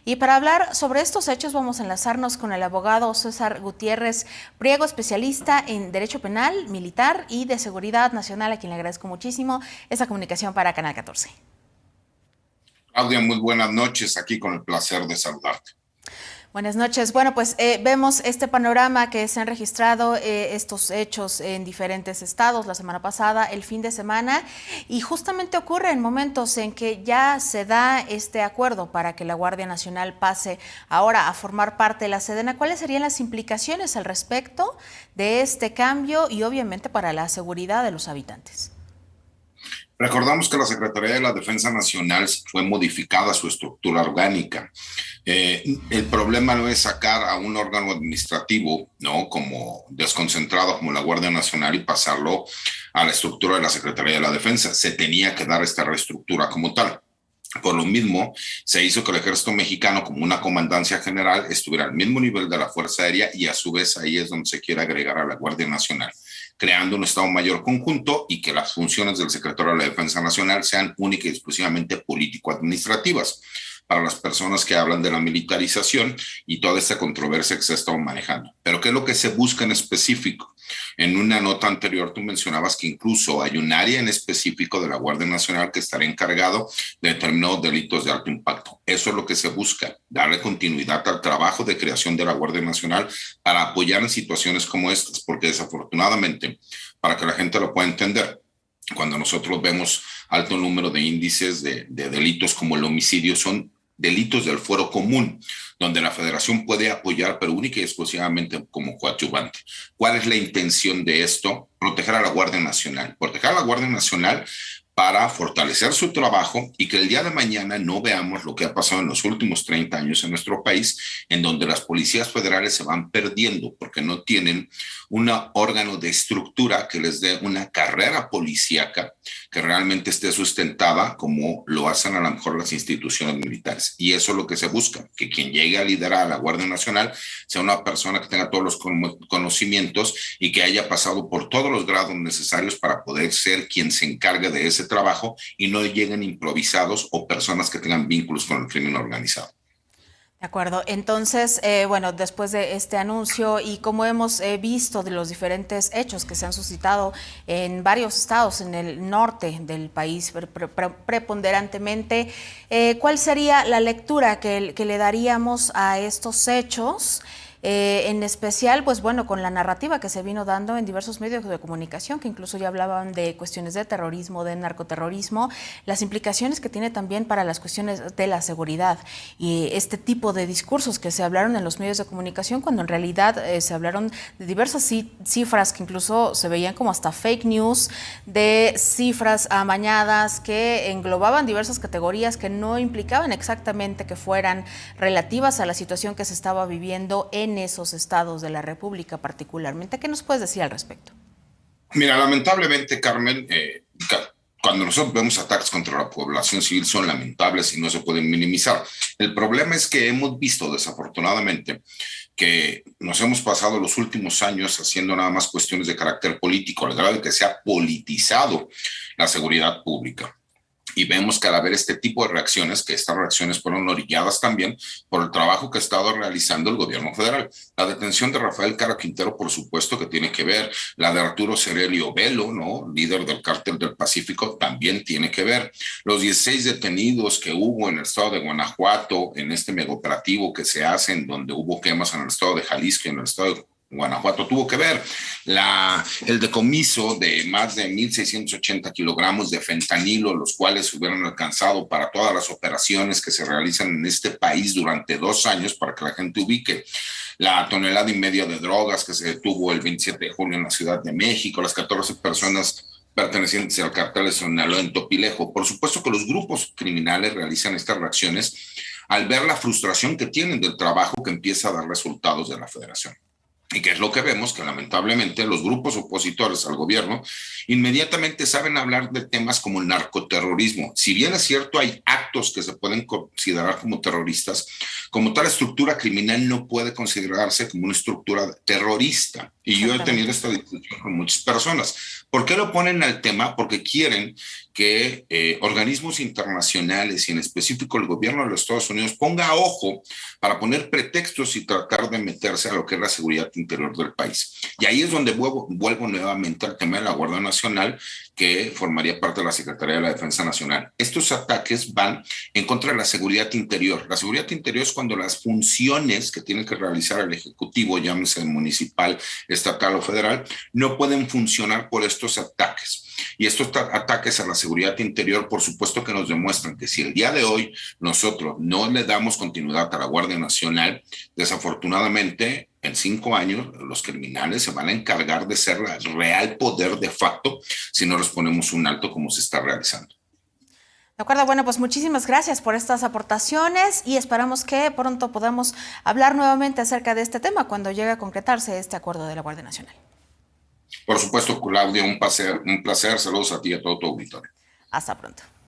Y para hablar sobre estos hechos vamos a enlazarnos con el abogado César Gutiérrez Priego, especialista en Derecho Penal, Militar y de Seguridad Nacional, a quien le agradezco muchísimo esta comunicación para Canal 14. Claudia, muy buenas noches, aquí con el placer de saludarte. Buenas noches. Bueno, pues vemos este panorama que se han registrado estos hechos en diferentes estados la semana pasada, el fin de semana, y justamente ocurre en momentos en que ya se da este acuerdo para que la Guardia Nacional pase ahora a formar parte de la Sedena. ¿Cuáles serían las implicaciones al respecto de este cambio y obviamente para la seguridad de los habitantes? Recordamos que la Secretaría de la Defensa Nacional fue modificada su estructura orgánica. El problema no es sacar a un órgano administrativo, ¿no?, como desconcentrado como la Guardia Nacional y pasarlo a la estructura de la Secretaría de la Defensa. Se tenía que dar esta reestructura como tal. Por lo mismo, se hizo que el Ejército Mexicano, como una comandancia general, estuviera al mismo nivel de la Fuerza Aérea, y a su vez ahí es donde se quiere agregar a la Guardia Nacional, creando un Estado Mayor conjunto, y que las funciones del Secretario de la Defensa Nacional sean única y exclusivamente político-administrativas, para las personas que hablan de la militarización y toda esta controversia que se ha estado manejando. Pero ¿qué es lo que se busca en específico? En una nota anterior tú mencionabas que incluso hay un área en específico de la Guardia Nacional que estará encargado de determinados delitos de alto impacto. Eso es lo que se busca, darle continuidad al trabajo de creación de la Guardia Nacional para apoyar en situaciones como estas, porque desafortunadamente, para que la gente lo pueda entender, cuando nosotros vemos alto número de índices de delitos como el homicidio, son delitos del fuero común, donde la Federación puede apoyar, pero única y exclusivamente como coadyuvante. ¿Cuál es la intención de esto? Proteger a la Guardia Nacional. Proteger a la Guardia Nacional para fortalecer su trabajo y que el día de mañana no veamos lo que ha pasado en los últimos 30 años en nuestro país, en donde las policías federales se van perdiendo porque no tienen un órgano de estructura que les dé una carrera policíaca que realmente esté sustentada como lo hacen a lo mejor las instituciones militares. Y eso es lo que se busca, que quien llegue a liderar a la Guardia Nacional sea una persona que tenga todos los conocimientos y que haya pasado por todos los grados necesarios para poder ser quien se encargue de ese trabajo, y no lleguen improvisados o personas que tengan vínculos con el crimen organizado. De acuerdo. Entonces, bueno, después de este anuncio y como hemos visto de los diferentes hechos que se han suscitado en varios estados en el norte del país preponderantemente, ¿cuál sería la lectura que le daríamos a estos hechos? En especial, pues bueno, con la narrativa que se vino dando en diversos medios de comunicación, que incluso ya hablaban de cuestiones de terrorismo, de narcoterrorismo, las implicaciones que tiene también para las cuestiones de la seguridad y este tipo de discursos que se hablaron en los medios de comunicación, cuando en realidad se hablaron de diversas cifras que incluso se veían como hasta fake news, de cifras amañadas que englobaban diversas categorías que no implicaban exactamente que fueran relativas a la situación que se estaba viviendo en esos estados de la República particularmente. ¿Qué nos puedes decir al respecto? Mira, lamentablemente, Carmen, cuando nosotros vemos ataques contra la población civil son lamentables y no se pueden minimizar. El problema es que hemos visto, desafortunadamente, que nos hemos pasado los últimos años haciendo nada más cuestiones de carácter político, al grado de que se ha politizado la seguridad pública. Y vemos que al haber este tipo de reacciones, que estas reacciones fueron orilladas también por el trabajo que ha estado realizando el gobierno federal. La detención de Rafael Caro Quintero, por supuesto que tiene que ver. La de Arturo Cerelio Velo, ¿no?, líder del Cártel del Pacífico, también tiene que ver. Los 16 detenidos que hubo en el estado de Guanajuato, en este megaoperativo que se hace, en donde hubo quemas en el estado de Jalisco y en el estado de Guanajuato, tuvo que ver. El decomiso de más de 1.680 kilogramos de fentanilo, los cuales hubieran alcanzado para todas las operaciones que se realizan en este país durante 2 años, para que la gente ubique. La tonelada y media de drogas que se detuvo el 27 de julio en la Ciudad de México, las 14 personas pertenecientes al cartel de Sinaloa en Topilejo. Por supuesto que los grupos criminales realizan estas reacciones al ver la frustración que tienen del trabajo que empieza a dar resultados de la Federación. Y que es lo que vemos, que lamentablemente los grupos opositores al gobierno inmediatamente saben hablar de temas como el narcoterrorismo. Si bien es cierto, hay actos que se pueden considerar como terroristas, como tal estructura criminal no puede considerarse como una estructura terrorista. Y yo he tenido esta discusión con muchas personas. ¿Por qué lo ponen al tema? Porque quieren que organismos internacionales y en específico el gobierno de los Estados Unidos ponga ojo para poner pretextos y tratar de meterse a lo que es la seguridad interior del país. Y ahí es donde vuelvo nuevamente al tema de la Guardia Nacional, que formaría parte de la Secretaría de la Defensa Nacional. Estos ataques van en contra de la seguridad interior. La seguridad interior es cuando las funciones que tiene que realizar el Ejecutivo, llámese municipal, estatal o federal, no pueden funcionar por estos ataques. Y estos ataques a la seguridad interior, por supuesto que nos demuestran que si el día de hoy nosotros no le damos continuidad a la Guardia Nacional, desafortunadamente en 5 años los criminales se van a encargar de ser el real poder de facto si no les ponemos un alto como se está realizando. De acuerdo, bueno, pues muchísimas gracias por estas aportaciones y esperamos que pronto podamos hablar nuevamente acerca de este tema cuando llegue a concretarse este acuerdo de la Guardia Nacional. Por supuesto, Claudia, un placer. Saludos a ti y a todo tu auditorio. Hasta pronto.